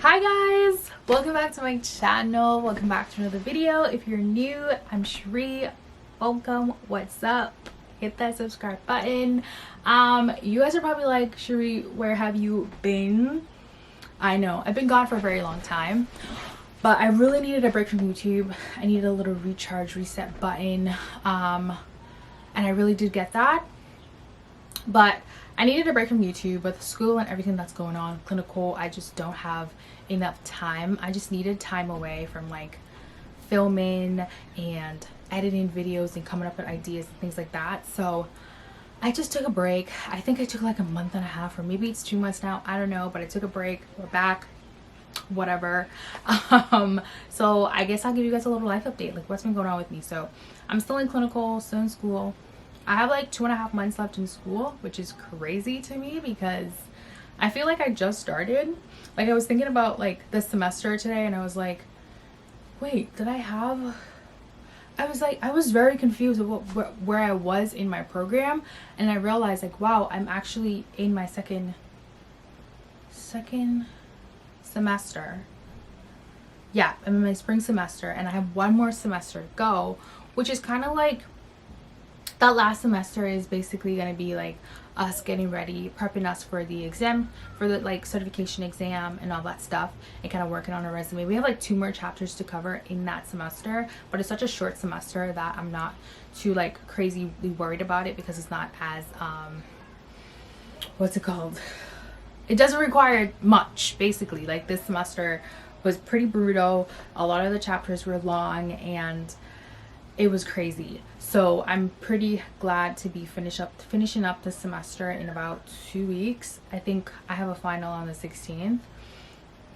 Hi guys, welcome back to my channel. Welcome back to another video. If you're new, I'm Sheree. Welcome. What's up? Hit that subscribe button. You guys are probably like, Sheree, where have you been? I know I've been gone for a very long time, but I really needed a break from YouTube. I needed a little recharge reset button, and I really did get that. But I needed a break from YouTube with school and everything that's going on, clinical. I just don't have enough time. I just needed time away from like filming and editing videos and coming up with ideas and things like that. So I just took a break. I think I took like a month and a half, or maybe it's 2 months now. I don't know, but I took a break. We're back, whatever. So I guess I'll give you guys a little life update, like what's been going on with me. So I'm still in clinical, still in school. I have like 2.5 months left in school, which is crazy to me because I feel like I just started. Like I was thinking about like this semester today and I was like, wait, did I have... I was very confused of where I was in my program, and I realized like, wow, I'm actually in my second semester. Yeah, I'm in my spring semester and I have one more semester to go, which is kind of like, that last semester is basically going to be like us getting ready, prepping us for the exam, for the like certification exam and all that stuff, and kind of working on a resume. We have like 2 more chapters to cover in that semester, but it's such a short semester that I'm not too like crazily worried about it because it's not as what's it called, it doesn't require much. Basically, like this semester was pretty brutal. A lot of the chapters were long and it was crazy. So I'm pretty glad to be finishing up the semester in about 2 weeks. I think I have a final on the 16th.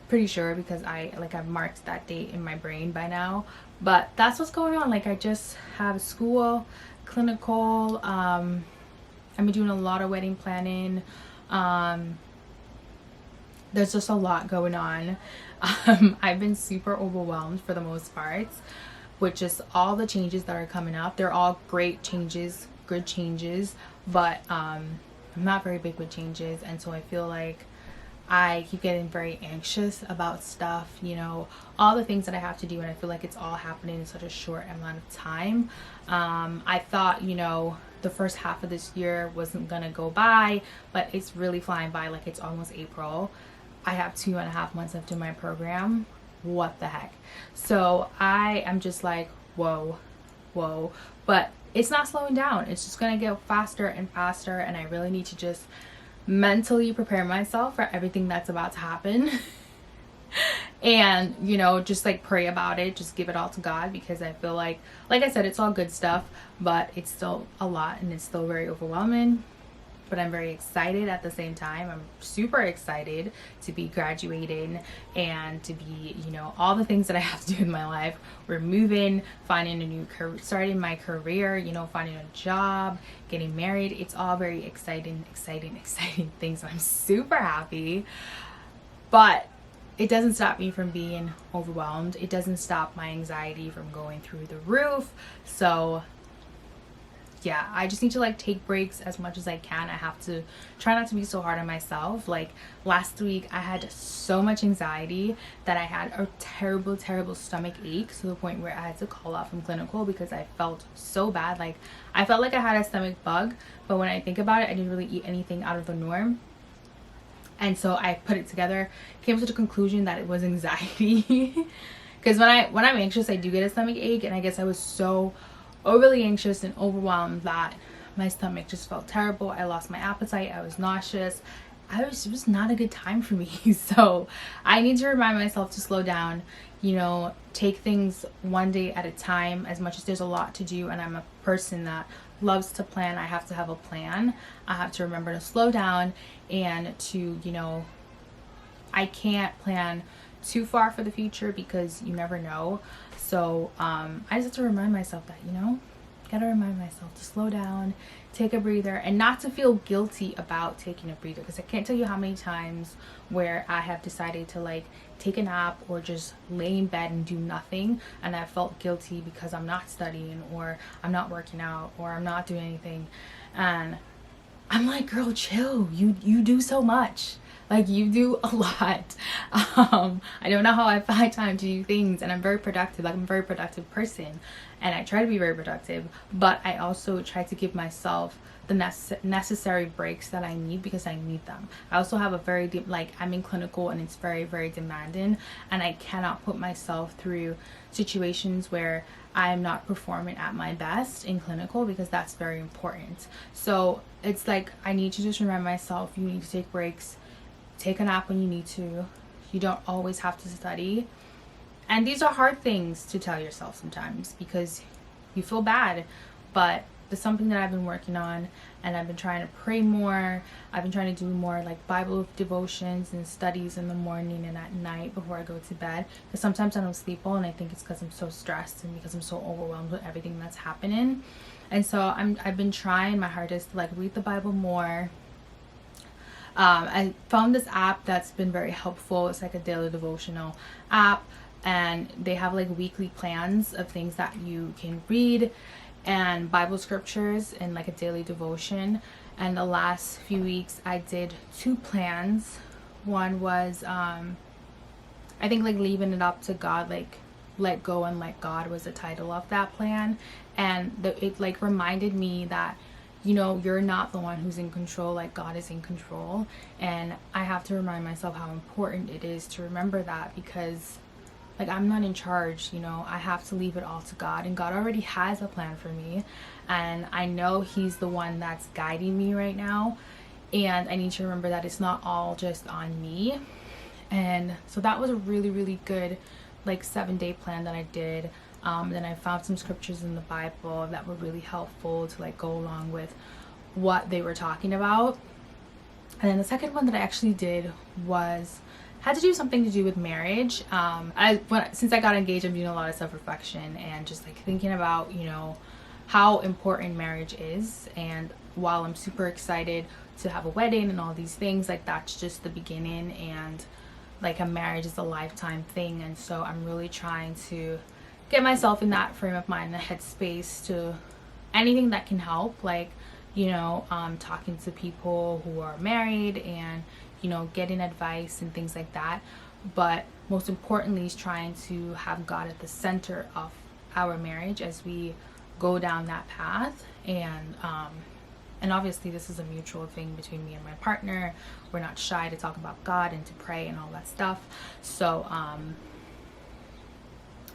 Pretty sure because I've marked that date in my brain by now. But that's what's going on. Like I just have school, clinical. I've been doing a lot of wedding planning. There's just a lot going on. I've been super overwhelmed for the most part, with just all the changes that are coming up. They're all great changes, good changes, but I'm not very big with changes, and so I feel like I keep getting very anxious about stuff, you know, all the things that I have to do, and I feel like it's all happening in such a short amount of time. I thought, you know, the first half of this year wasn't gonna go by, but it's really flying by. Like it's almost April. I have 2.5 months left in my program. What the heck? So I am just like, whoa, but it's not slowing down. It's just gonna get faster and faster, and I really need to just mentally prepare myself for everything that's about to happen. And you know, just like pray about it, just give it all to God, because I feel like I said, it's all good stuff, but it's still a lot and it's still very overwhelming. But I'm very excited at the same time. I'm super excited to be graduating and to be, you know, all the things that I have to do in my life. We're moving, finding a new career, starting my career, you know, finding a job, getting married. It's all very exciting things. I'm super happy. But it doesn't stop me from being overwhelmed. It doesn't stop my anxiety from going through the roof. So yeah, I just need to like take breaks as much as I can. I have to try not to be so hard on myself. Like last week I had so much anxiety that I had a terrible stomach ache, to the point where I had to call out from clinical because I felt so bad. Like I felt like I had a stomach bug, but when I think about it, I didn't really eat anything out of the norm. And so I put it together, came to the conclusion that it was anxiety. Because when I'm anxious, I do get a stomach ache, and I guess I was so overly anxious and overwhelmed that my stomach just felt terrible. I lost my appetite. I was nauseous. It was not a good time for me. So I need to remind myself to slow down, you know, take things one day at a time. As much as there's a lot to do and I'm a person that loves to plan, I have to have a plan. I have to remember to slow down and to, you know, I can't plan too far for the future because you never know. So I just have to remind myself that, you know, gotta remind myself to slow down, take a breather, and not to feel guilty about taking a breather, because I can't tell you how many times where I have decided to like take a nap or just lay in bed and do nothing, and I felt guilty because I'm not studying or I'm not working out or I'm not doing anything. And I'm like, girl, chill. You do so much. Like, you do a lot. I don't know how I find time to do things, and I'm very productive. Like, I'm a very productive person, and I try to be very productive, but I also try to give myself the necessary breaks that I need, because I need them. I also have a very deep, like, I'm in clinical, and it's very, very demanding, and I cannot put myself through situations where I'm not performing at my best in clinical, because that's very important. So it's like, I need to just remind myself, you need to take breaks, take a nap when you need to. You don't always have to study. And these are hard things to tell yourself sometimes, because you feel bad, but it's something that I've been working on, and I've been trying to pray more. I've been trying to do more like Bible devotions and studies in the morning and at night before I go to bed, because sometimes I don't sleep well, and I think it's because I'm so stressed and because I'm so overwhelmed with everything that's happening. And so I've been trying my hardest to like read the Bible more. I found this app that's been very helpful. It's like a daily devotional app, and they have like weekly plans of things that you can read and Bible scriptures and like a daily devotion. And the last few weeks I did 2 plans. One was I think like leaving it up to God, like let go and let God was the title of that plan. And it like reminded me that, you know, you're not the one who's in control, like God is in control. And I have to remind myself how important it is to remember that, because like, I'm not in charge, you know. I have to leave it all to God, and God already has a plan for me, and I know He's the one that's guiding me right now. And I need to remember that it's not all just on me. And so that was a really, really good like 7-day plan that I did. Then I found some scriptures in the Bible that were really helpful to like go along with what they were talking about. And then the second one that I actually did had to do something to do with marriage. Since I got engaged, I'm doing a lot of self-reflection and just like thinking about, you know, how important marriage is. And while I'm super excited to have a wedding and all these things, like that's just the beginning, and like a marriage is a lifetime thing. And so I'm really trying to get myself in that frame of mind, the headspace to anything that can help, like, you know, talking to people who are married and, you know, getting advice and things like that. But most importantly is trying to have God at the center of our marriage as we go down that path. And obviously this is a mutual thing between me and my partner. We're not shy to talk about God and to pray and all that stuff. So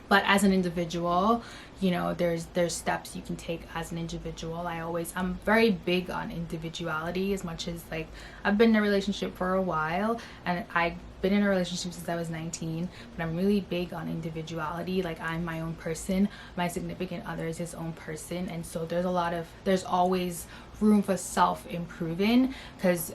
but as an individual, you know, there's steps you can take as an individual. I'm very big on individuality, as much as like I've been in a relationship for a while, and I've been in a relationship since I was 19, but I'm really big on individuality. Like, I'm my own person, my significant other is his own person, and so there's always room for self-improving, because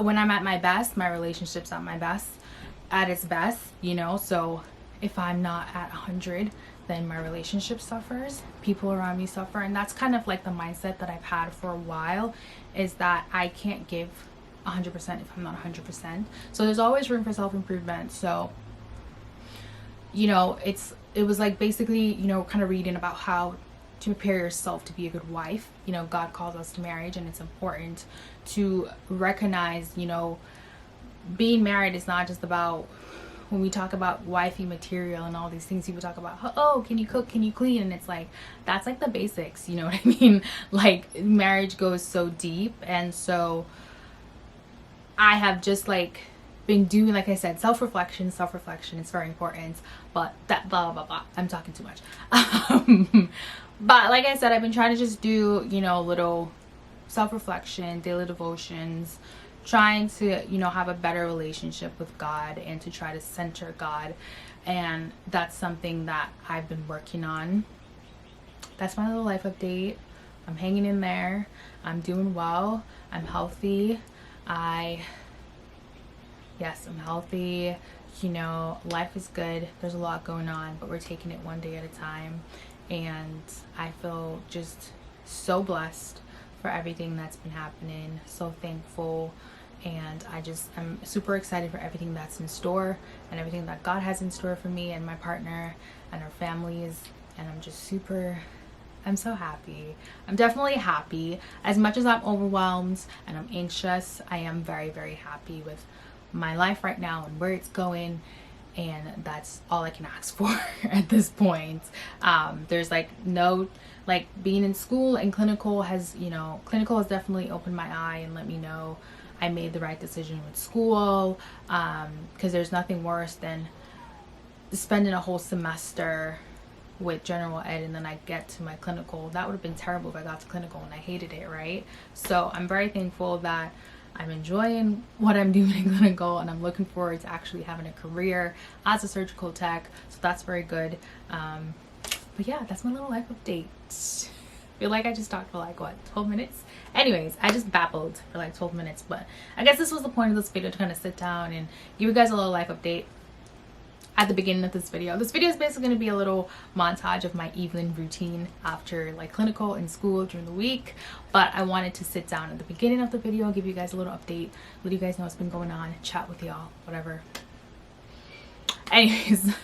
when I'm at my best, my relationship's at its best, you know. So if I'm not at 100, then my relationship suffers, people around me suffer. And that's kind of like the mindset that I've had for a while, is that I can't give 100% if I'm not 100%. So there's always room for self-improvement. So, you know, it was like basically, you know, kind of reading about how to prepare yourself to be a good wife. You know, God calls us to marriage, and it's important to recognize, you know, being married is not just about, when we talk about wifey material and all these things, people talk about, oh, can you cook, can you clean? And it's like, that's like the basics, you know what I mean? Like, marriage goes so deep. And so I have just like been doing, like I said, self-reflection. It's very important. But that blah blah blah, I'm talking too much. But like I said, I've been trying to just do, you know, little self-reflection, daily devotions, trying to, you know, have a better relationship with God and to try to center God. And that's something that I've been working on. That's my little life update. I'm hanging in there. I'm doing well. I'm healthy. Yes, I'm healthy. You know, life is good. There's a lot going on, but we're taking it one day at a time. And I feel just so blessed for everything that's been happening. So thankful. And I'm super excited for everything that's in store, and everything that God has in store for me and my partner and our families. And I'm I'm so happy. I'm definitely happy. As much as I'm overwhelmed and I'm anxious, I am very, very happy with my life right now and where it's going. And that's all I can ask for at this point. There's like no, like being in school and clinical has, clinical has definitely opened my eye and let me know I made the right decision with school. Because there's nothing worse than spending a whole semester with general ed and then I get to my clinical. That would have been terrible if I got to clinical and I hated it, right? So I'm very thankful that I'm enjoying what I'm doing in clinical and I'm looking forward to actually having a career as a surgical tech. So that's very good. But yeah, that's my little life update. I feel like I just talked for like, what, 12 minutes? Anyways, I just babbled for like 12 minutes, but I guess this was the point of this video, to kind of sit down and give you guys a little life update at the beginning of this video. This video is basically going to be a little montage of my evening routine after like clinical and school during the week, but I wanted to sit down at the beginning of the video, give you guys a little update, let you guys know what's been going on, chat with y'all, whatever. Anyways,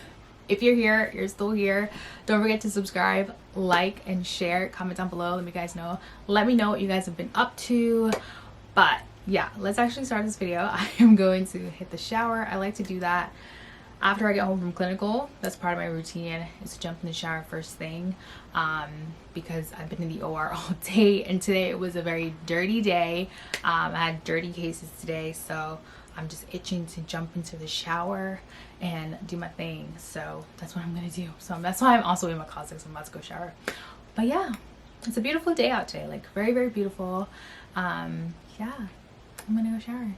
if you're here, you're still here, don't forget to subscribe, like, and share. Comment down below, let me guys know. Let me know what you guys have been up to. But yeah, let's actually start this video. I am going to hit the shower. I like to do that after I get home from clinical. That's part of my routine, is to jump in the shower first thing, because I've been in the OR all day and today it was a very dirty day. I had dirty cases today, so I'm just itching to jump into the shower and do my thing. So that's what I'm gonna do. So that's why I'm also in my closet, so I'm about to go shower. But yeah, it's a beautiful day out today, like very, very beautiful. Yeah, I'm gonna go shower.